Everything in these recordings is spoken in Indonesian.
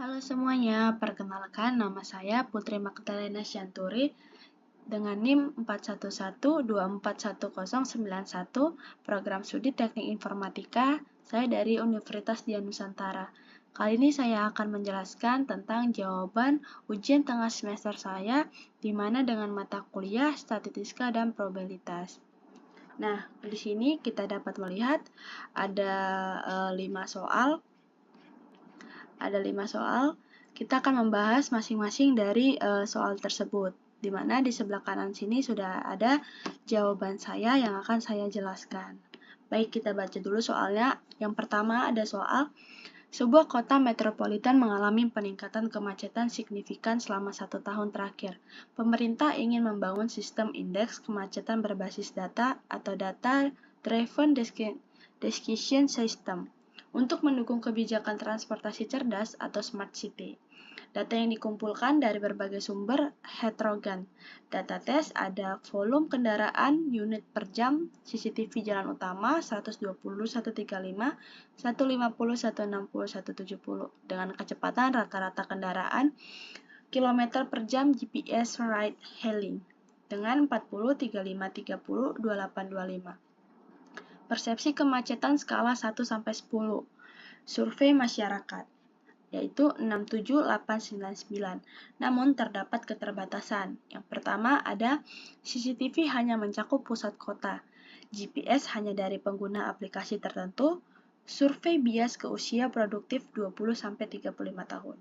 Halo semuanya, perkenalkan nama saya Putri Magdalena Syanturi dengan NIM 411241091, Program Studi Teknik Informatika, saya dari Universitas Dian Nusantara. Kali ini saya akan menjelaskan tentang jawaban ujian tengah semester saya, di mana dengan mata kuliah Statistika dan Probabilitas. Nah, di sini kita dapat melihat ada 5 soal. Ada 5 soal, kita akan membahas masing-masing dari soal tersebut, di mana di sebelah kanan sini sudah ada jawaban saya yang akan saya jelaskan. Baik, kita baca dulu soalnya. Yang pertama ada soal, sebuah kota metropolitan mengalami peningkatan kemacetan signifikan selama 1 tahun terakhir. Pemerintah ingin membangun sistem indeks kemacetan berbasis data atau data-driven decision system untuk mendukung kebijakan transportasi cerdas atau smart city. Data yang dikumpulkan dari berbagai sumber heterogen. Data tes ada volume kendaraan unit per jam, CCTV jalan utama 120, 135, 150, 160, 170 dengan kecepatan rata-rata kendaraan km per jam GPS ride hailing dengan 40, 35, 30, 28, 25. Persepsi kemacetan skala 1 sampai 10. Survei masyarakat yaitu 67899. Namun terdapat keterbatasan. Yang pertama ada CCTV hanya mencakup pusat kota. GPS hanya dari pengguna aplikasi tertentu. Survei bias ke usia produktif 20 sampai 35 tahun.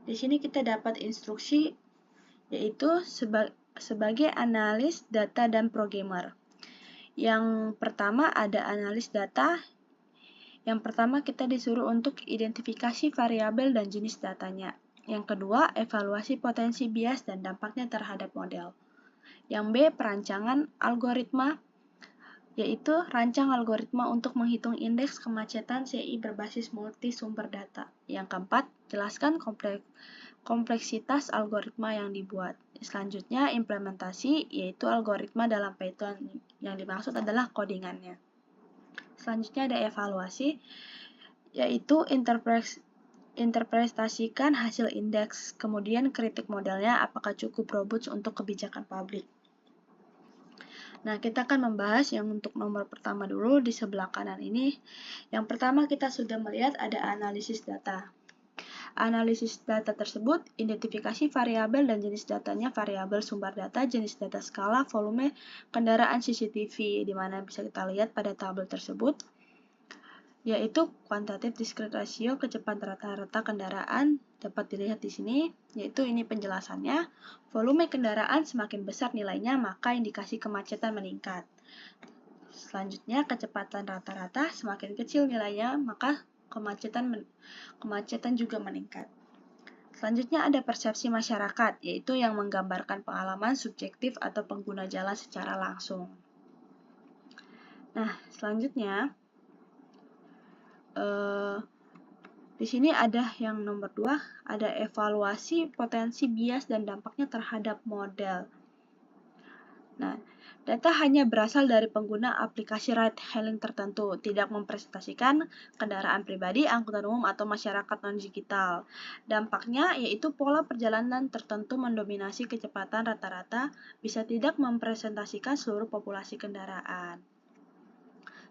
Di sini kita dapat instruksi yaitu sebagai analis data dan programmer. Yang pertama ada analis data. Yang pertama kita disuruh untuk identifikasi variabel dan jenis datanya. Yang kedua, evaluasi potensi bias dan dampaknya terhadap model. Yang B, perancangan algoritma, yaitu rancang algoritma untuk menghitung indeks kemacetan CI berbasis multi sumber data. Yang keempat, jelaskan kompleksitas algoritma yang dibuat. Selanjutnya, implementasi, yaitu algoritma dalam Python. Yang dimaksud adalah codingannya. Selanjutnya ada evaluasi, yaitu interpretasikan hasil indeks, kemudian kritik modelnya apakah cukup robust untuk kebijakan publik. Nah, kita akan membahas yang untuk nomor pertama dulu di sebelah kanan ini. Yang pertama kita sudah melihat ada analisis data. Analisis data tersebut, identifikasi variabel dan jenis datanya, variabel sumber data, jenis data skala, volume kendaraan CCTV, di mana bisa kita lihat pada tabel tersebut, yaitu quantitative discrete ratio kecepatan rata-rata kendaraan, dapat dilihat di sini, yaitu ini penjelasannya, volume kendaraan semakin besar nilainya, maka indikasi kemacetan meningkat. Selanjutnya, kecepatan rata-rata semakin kecil nilainya, maka kemacetan juga meningkat. Selanjutnya ada persepsi masyarakat, yaitu yang menggambarkan pengalaman subjektif atau pengguna jalan secara langsung. Nah, selanjutnya di sini ada yang nomor 2, ada evaluasi potensi bias dan dampaknya terhadap model. Nah, data hanya berasal dari pengguna aplikasi ride-hailing tertentu, tidak mempresentasikan kendaraan pribadi, angkutan umum, atau masyarakat non-digital. Dampaknya yaitu pola perjalanan tertentu mendominasi kecepatan rata-rata, bisa tidak mempresentasikan seluruh populasi kendaraan.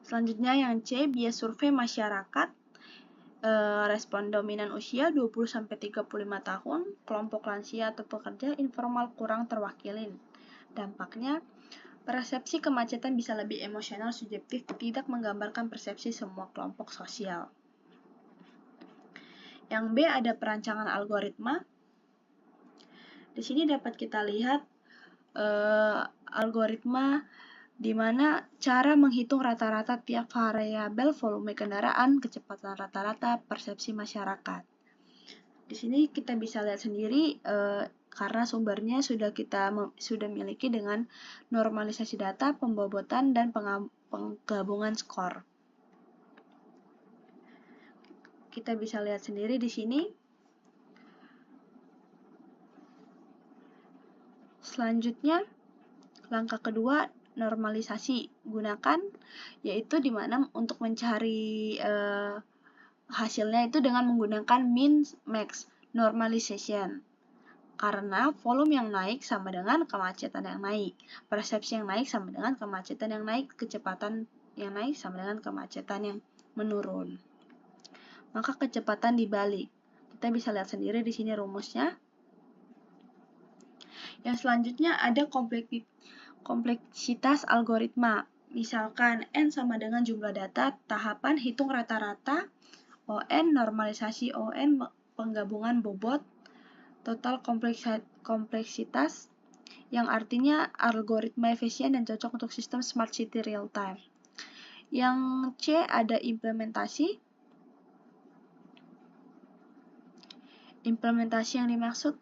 Selanjutnya yang C, bias survei masyarakat. Respon dominan usia 20-35 tahun, kelompok lansia atau pekerja informal kurang terwakili. Dampaknya, persepsi kemacetan bisa lebih emosional subjektif, tidak menggambarkan persepsi semua kelompok sosial. Yang B ada perancangan algoritma. Di sini dapat kita lihat algoritma di mana cara menghitung rata-rata tiap variabel, volume kendaraan, kecepatan rata-rata, persepsi masyarakat. Di sini kita bisa lihat sendiri karena sumbernya sudah miliki dengan normalisasi data, pembobotan, dan penggabungan skor. Kita bisa lihat sendiri di sini. Selanjutnya, langkah kedua, normalisasi. Gunakan, yaitu di mana untuk mencari hasilnya itu dengan menggunakan min max normalization. Karena volume yang naik sama dengan kemacetan yang naik. Persepsi yang naik sama dengan kemacetan yang naik, kecepatan yang naik sama dengan kemacetan yang menurun. Maka kecepatan dibalik. Kita bisa lihat sendiri di sini rumusnya. Yang selanjutnya ada kompleksitas algoritma. Misalkan N sama dengan jumlah data, tahapan hitung rata-rata, ON normalisasi ON penggabungan bobot, total kompleksitas, yang artinya algoritma efisien dan cocok untuk sistem smart city real time. Yang C ada implementasi yang dimaksud,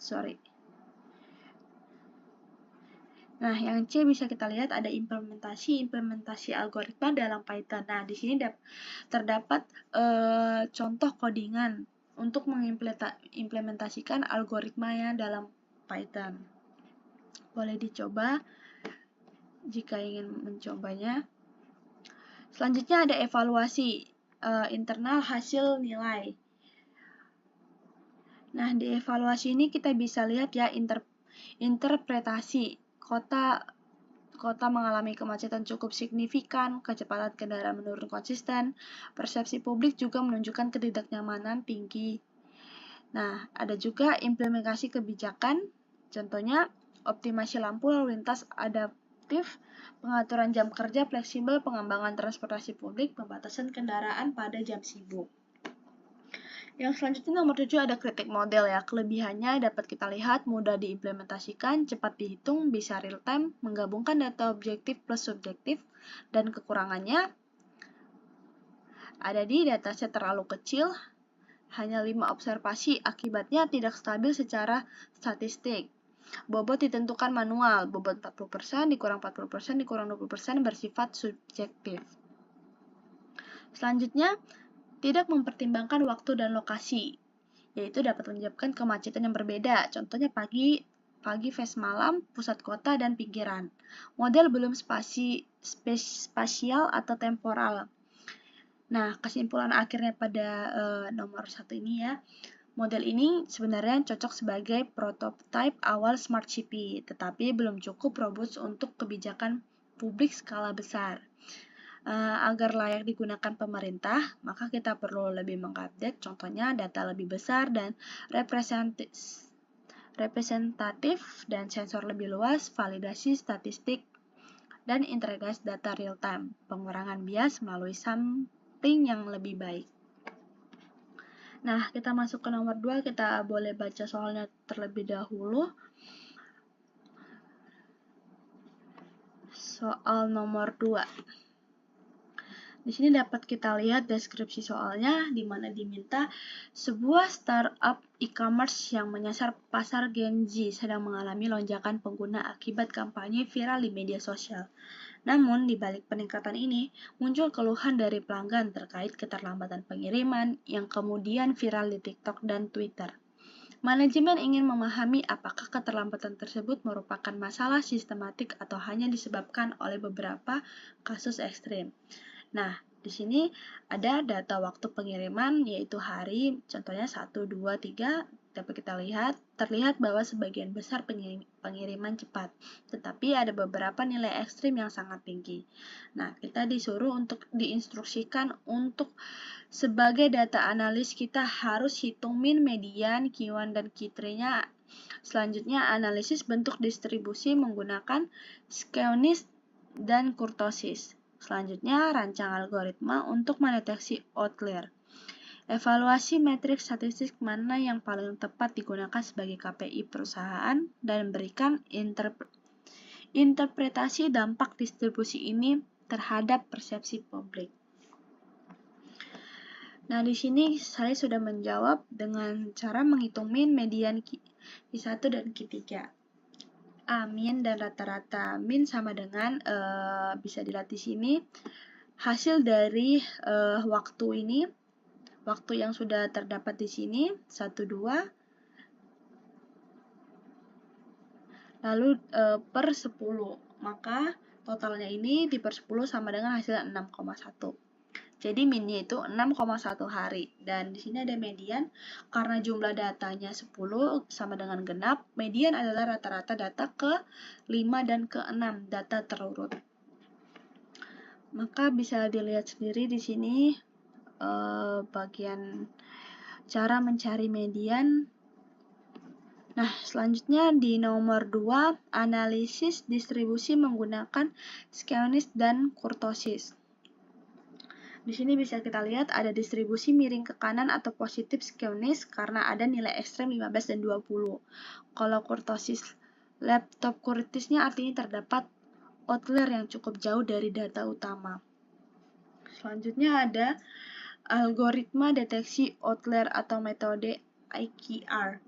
Nah, yang C bisa kita lihat ada implementasi algoritma dalam Python. Nah, di sini terdapat contoh codingan untuk mengimplementasikan algoritmanya dalam Python. Boleh dicoba jika ingin mencobanya. Selanjutnya ada evaluasi internal hasil nilai. Nah, di evaluasi ini kita bisa lihat ya interpretasi. Kota mengalami kemacetan cukup signifikan, kecepatan kendaraan menurun konsisten, persepsi publik juga menunjukkan ketidaknyamanan tinggi. Nah, ada juga implementasi kebijakan, contohnya optimasi lampu lalu lintas adaptif, pengaturan jam kerja fleksibel, pengembangan transportasi publik, pembatasan kendaraan pada jam sibuk. Yang selanjutnya nomor 7 ada kritik model ya. Kelebihannya dapat kita lihat mudah diimplementasikan, cepat dihitung, bisa real time, menggabungkan data objektif plus subjektif, dan kekurangannya ada di dataset terlalu kecil, hanya 5 observasi, akibatnya tidak stabil secara statistik. Bobot ditentukan manual, bobot 40%, dikurang 40%, dikurang 20% bersifat subjektif. Selanjutnya, tidak mempertimbangkan waktu dan lokasi, yaitu dapat menyebabkan kemacetan yang berbeda. Contohnya pagi versus malam, pusat kota dan pinggiran. Model belum spasial atau temporal. Nah, kesimpulan akhirnya pada nomor 1 ini ya. Model ini sebenarnya cocok sebagai prototipe awal smart city, tetapi belum cukup robust untuk kebijakan publik skala besar. Agar layak digunakan pemerintah, maka kita perlu lebih mengupdate, contohnya data lebih besar dan representatif dan sensor lebih luas, validasi statistik, dan integrasi data real time, pengurangan bias melalui sampling yang lebih baik. Nah, kita masuk ke nomor 2, kita boleh baca soalnya terlebih dahulu. Soal nomor 2. Di sini dapat kita lihat deskripsi soalnya, di mana diminta sebuah startup e-commerce yang menyasar pasar Gen Z sedang mengalami lonjakan pengguna akibat kampanye viral di media sosial. Namun, di balik peningkatan ini, muncul keluhan dari pelanggan terkait keterlambatan pengiriman yang kemudian viral di TikTok dan Twitter. Manajemen ingin memahami apakah keterlambatan tersebut merupakan masalah sistematik atau hanya disebabkan oleh beberapa kasus ekstrim. Nah, di sini ada data waktu pengiriman yaitu hari, contohnya 1, 2, 3, dapat kita terlihat bahwa sebagian besar pengiriman cepat, tetapi ada beberapa nilai ekstrim yang sangat tinggi. Nah, kita disuruh untuk diinstruksikan untuk sebagai data analis kita harus hitung min, median, Q1 dan Q3-nya. Selanjutnya, analisis bentuk distribusi menggunakan skewness dan kurtosis. Selanjutnya, rancang algoritma untuk mendeteksi outlier. Evaluasi metrik statistik mana yang paling tepat digunakan sebagai KPI perusahaan dan berikan interpretasi dampak distribusi ini terhadap persepsi publik. Nah, di sini saya sudah menjawab dengan cara menghitung min, median, Q1 dan Q3. Min dan rata-rata. Min sama dengan bisa dilihat di sini hasil dari waktu ini, waktu yang sudah terdapat di sini 1, 2, lalu per 10, maka totalnya ini di per 10 sama dengan hasil 6,1. Jadi minnya itu 6,1 hari. Dan di sini ada median karena jumlah datanya 10 sama dengan genap. Median adalah rata-rata data ke-5 dan ke-6 data terurut. Maka bisa dilihat sendiri di sini bagian cara mencari median. Nah, selanjutnya di nomor 2, analisis distribusi menggunakan Skeonis dan kurtosis. Di sini bisa kita lihat ada distribusi miring ke kanan atau positif Skeonis karena ada nilai ekstrem 15 dan 20. Kalau kurtosis laptop kurtisnya artinya terdapat outlier yang cukup jauh dari data utama. Selanjutnya ada algoritma deteksi outlier atau metode IQR.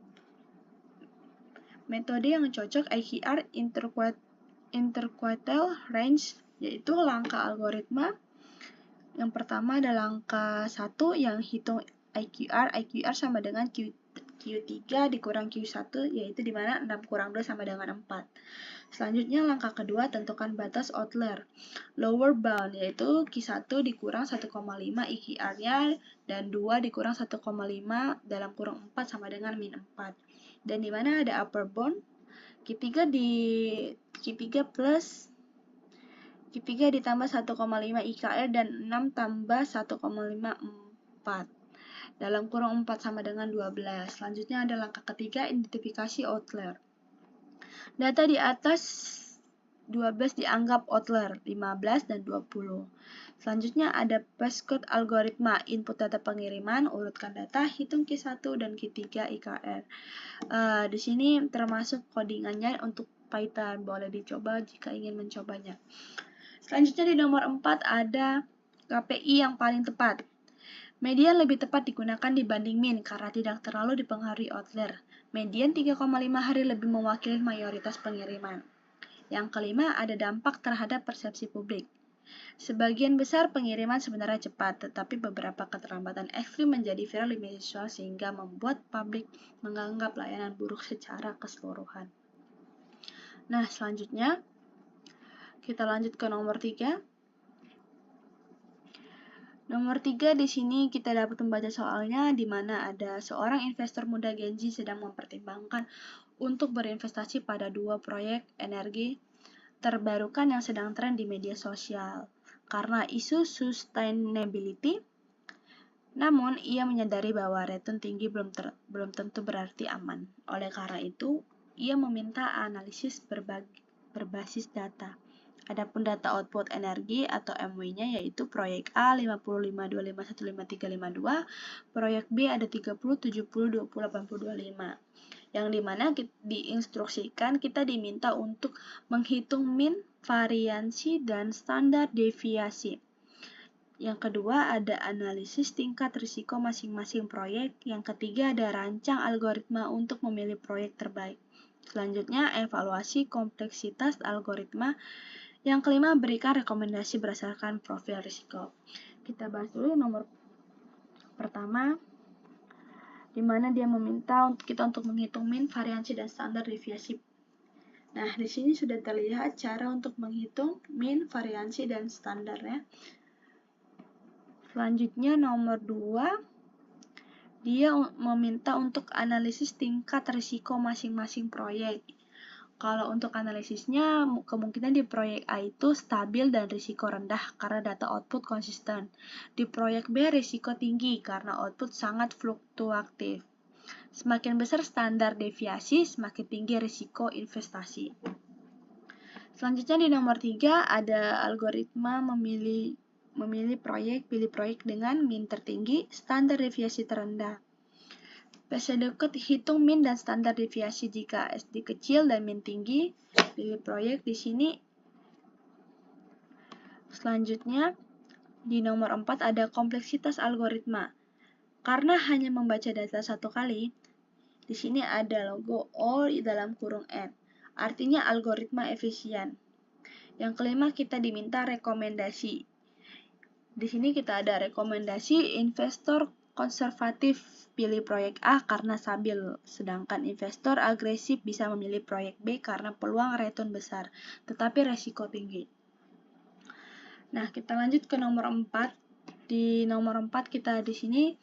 Metode yang cocok IQR interquartile range, yaitu langkah algoritma. Yang pertama ada langkah 1 yang hitung IQR. IQR sama dengan Q3 dikurang Q1, yaitu di mana 6 kurang 2 sama dengan 4. Selanjutnya langkah kedua, tentukan batas outlier. Lower bound, yaitu Q1 dikurang 1,5 IQR-nya, dan 2 dikurang 1,5 dalam kurung 4 sama dengan min 4. Dan di mana ada upper bound, Q3 plus Q3 ditambah 1,5 IKR dan 6 tambah 1,54 dalam kurung 4 sama dengan 12. Selanjutnya ada langkah ketiga, identifikasi outlier. Data di atas 12 dianggap outlier, 15 dan 20. Selanjutnya ada Prescott algoritma, input data pengiriman, urutkan data, hitung Q1 dan Q3 IKR. Di sini termasuk codingannya untuk Python, boleh dicoba jika ingin mencobanya. Selanjutnya di nomor 4 ada KPI yang paling tepat. Median lebih tepat digunakan dibanding min karena tidak terlalu dipengaruhi outlier. Median 3,5 hari lebih mewakili mayoritas pengiriman. Yang kelima ada dampak terhadap persepsi publik. Sebagian besar pengiriman sebenarnya cepat, tetapi beberapa keterlambatan ekstrim menjadi viral di media sosial sehingga membuat publik menganggap layanan buruk secara keseluruhan. Nah, selanjutnya kita lanjut ke nomor 3. Nomor 3 di sini kita dapat membaca soalnya di mana ada seorang investor muda Gen Z sedang mempertimbangkan untuk berinvestasi pada 2 proyek energi terbarukan yang sedang tren di media sosial karena isu sustainability. Namun, ia menyadari bahwa return tinggi belum tentu berarti aman. Oleh karena itu, ia meminta analisis berbasis data. Adapun data output energi atau MW-nya yaitu proyek A 5525155352, proyek B ada 30, 70, 20, 80, 25. Yang dimana diinstruksikan kita diminta untuk menghitung min, variansi, dan standar deviasi. Yang kedua ada analisis tingkat risiko masing-masing proyek. Yang ketiga ada rancang algoritma untuk memilih proyek terbaik. Selanjutnya evaluasi kompleksitas algoritma. Yang kelima, berikan rekomendasi berdasarkan profil risiko. Kita bahas dulu nomor pertama, di mana dia meminta kita untuk menghitung min, variansi, dan standar deviasi. Nah, di sini sudah terlihat cara untuk menghitung min, variansi, dan standarnya. Selanjutnya nomor 2, dia meminta untuk analisis tingkat risiko masing-masing proyek. Kalau untuk analisisnya, kemungkinan di proyek A itu stabil dan risiko rendah karena data output konsisten. Di proyek B risiko tinggi karena output sangat fluktuatif. Semakin besar standar deviasi, semakin tinggi risiko investasi. Selanjutnya di nomor 3 ada algoritma memilih proyek, pilih proyek dengan min tertinggi, standar deviasi terendah. Pseudocode hitung min dan standar deviasi jika SD kecil dan min tinggi, pilih proyek di sini. Selanjutnya di nomor 4 ada kompleksitas algoritma. Karena hanya membaca data satu kali, di sini ada logo O dalam kurung N. Artinya algoritma efisien. Yang kelima kita diminta rekomendasi. Di sini kita ada rekomendasi investor konservatif pilih proyek A karena stabil, sedangkan investor agresif bisa memilih proyek B karena peluang return besar, tetapi resiko tinggi. Nah, kita lanjut ke nomor 4, Di nomor 4 kita di sini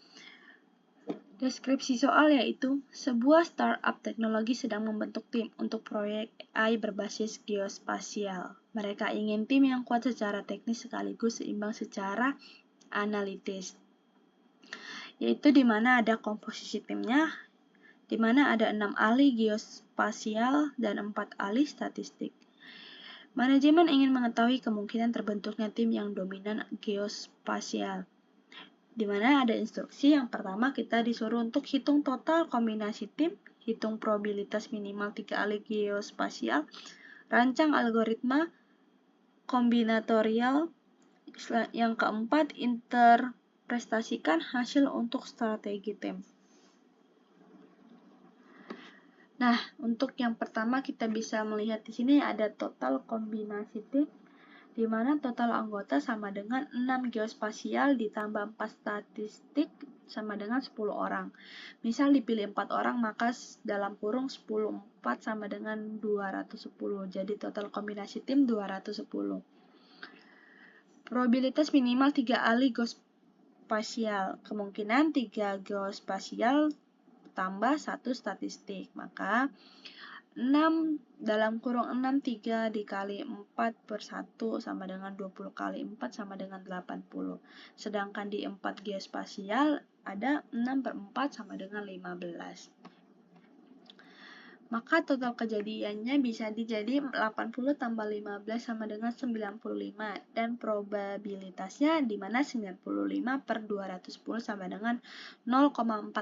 deskripsi soal, yaitu sebuah startup teknologi sedang membentuk tim untuk proyek AI berbasis geospasial. Mereka ingin tim yang kuat secara teknis sekaligus seimbang secara analitis, yaitu di mana ada komposisi timnya, di mana ada 6 ahli geospasial dan 4 ahli statistik. Manajemen ingin mengetahui kemungkinan terbentuknya tim yang dominan geospasial, di mana ada instruksi. Yang pertama, kita disuruh untuk hitung total kombinasi tim, hitung probabilitas minimal 3 ahli geospasial, rancang algoritma kombinatorial. Yang keempat, interpretasikan hasil untuk strategi tim. Nah, untuk yang pertama kita bisa melihat di sini ada total kombinasi tim, di mana total anggota sama dengan 6 geospasial ditambah 4 statistik sama dengan 10 orang. Misal dipilih 4 orang, maka dalam kurung 10 4 sama dengan 210. Jadi total kombinasi tim 210. Probabilitas minimal 3 ahli geospasial. Kemungkinan 3 geospasial tambah 1 statistik, maka 6 dalam kurung 6 3 dikali 4 per 1 sama dengan 20 kali 4 sama dengan 80. Sedangkan di 4 geospasial ada 6 per 4 sama dengan 15. Maka total kejadiannya bisa dijadi 80 tambah 15 sama dengan 95, dan probabilitasnya di mana 95 per 210 sama dengan 0,452.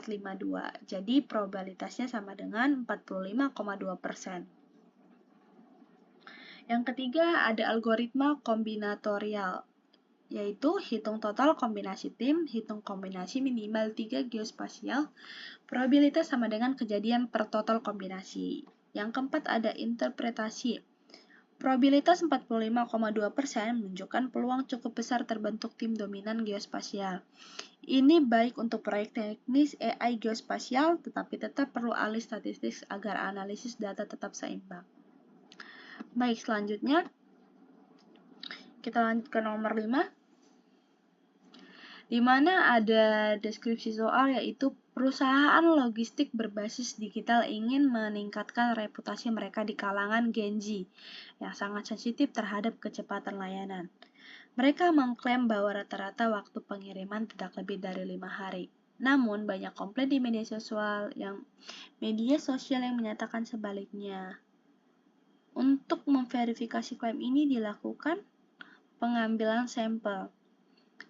Jadi probabilitasnya sama dengan 45,2%. Yang ketiga ada algoritma kombinatorial, yaitu hitung total kombinasi tim, hitung kombinasi minimal 3 geospasial, probabilitas sama dengan kejadian per total kombinasi. Yang keempat ada interpretasi. Probabilitas 45,2% menunjukkan peluang cukup besar terbentuk tim dominan geospasial. Ini baik untuk proyek teknis AI geospasial, tetapi tetap perlu ahli statistik agar analisis data tetap seimbang. Baik, selanjutnya kita lanjut ke nomor 5. Di mana ada deskripsi soal, yaitu perusahaan logistik berbasis digital ingin meningkatkan reputasi mereka di kalangan Gen Z yang sangat sensitif terhadap kecepatan layanan. Mereka mengklaim bahwa rata-rata waktu pengiriman tidak lebih dari 5 hari. Namun, banyak komplain di media sosial yang menyatakan sebaliknya. Untuk memverifikasi klaim ini dilakukan pengambilan sampel,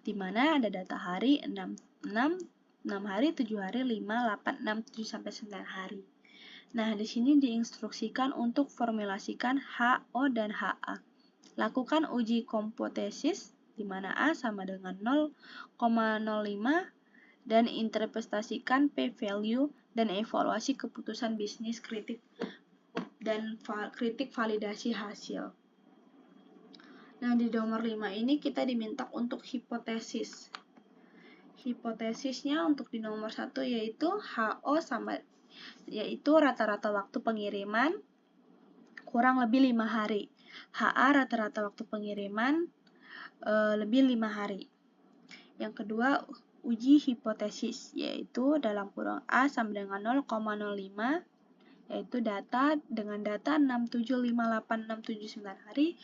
di mana ada data hari 6 hari, 7 hari, 5, 8, 6, 7 sampai 9 hari. Nah, di sini diinstruksikan untuk formulasikan HO dan HA. Lakukan uji kompotesis di mana A sama dengan 0,05 dan interpretasikan p-value dan evaluasi keputusan bisnis kritik dan kritik validasi hasil. Nah, di nomor 5 ini kita diminta untuk hipotesis. Hipotesisnya untuk di nomor 1 yaitu HO yaitu rata-rata waktu pengiriman kurang lebih 5 hari. HA rata-rata waktu pengiriman lebih 5 hari. Yang kedua, uji hipotesis, yaitu dalam kurung A sama dengan 0,05, yaitu data 6758679 hari,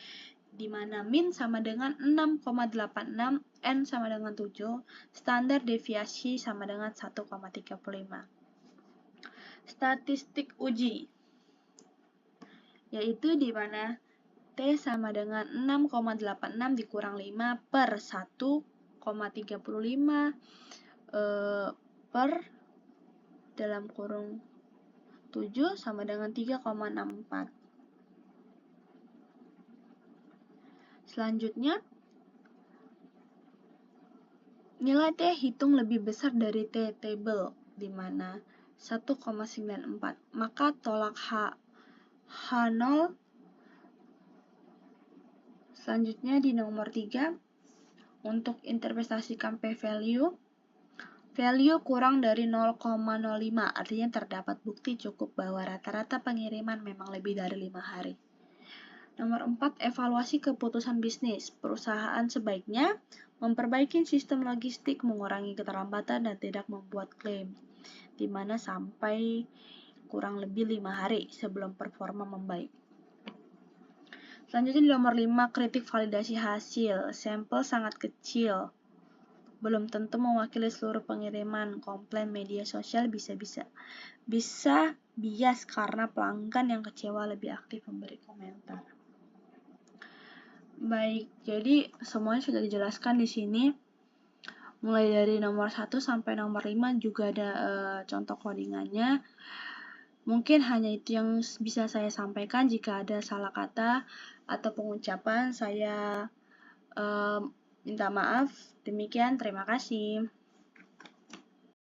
di mana min sama dengan 6,86, N sama dengan 7, standar deviasi sama dengan 1,35. Statistik uji, yaitu di mana T sama dengan 6,86 dikurang 5 per 1,35 per dalam kurung 7 sama dengan 3,64. Selanjutnya, nilai T hitung lebih besar dari T table, di mana 1,94. Maka tolak H0. Selanjutnya di nomor 3, untuk interpretasikan p-value, value kurang dari 0,05, artinya terdapat bukti cukup bahwa rata-rata pengiriman memang lebih dari 5 hari. Nomor 4, evaluasi keputusan bisnis. Perusahaan sebaiknya memperbaiki sistem logistik, mengurangi keterlambatan, dan tidak membuat klaim, di mana sampai kurang lebih 5 hari sebelum performa membaik. Selanjutnya di nomor 5, kritik validasi hasil. Sampel sangat kecil, belum tentu mewakili seluruh pengiriman. Komplain media sosial bisa bias karena pelanggan yang kecewa lebih aktif memberi komentar. Baik, jadi semuanya sudah dijelaskan di sini. Mulai dari nomor 1 sampai nomor 5 juga ada contoh codingannya. Mungkin hanya itu yang bisa saya sampaikan. Jika ada salah kata atau pengucapan, saya minta maaf. Demikian, terima kasih.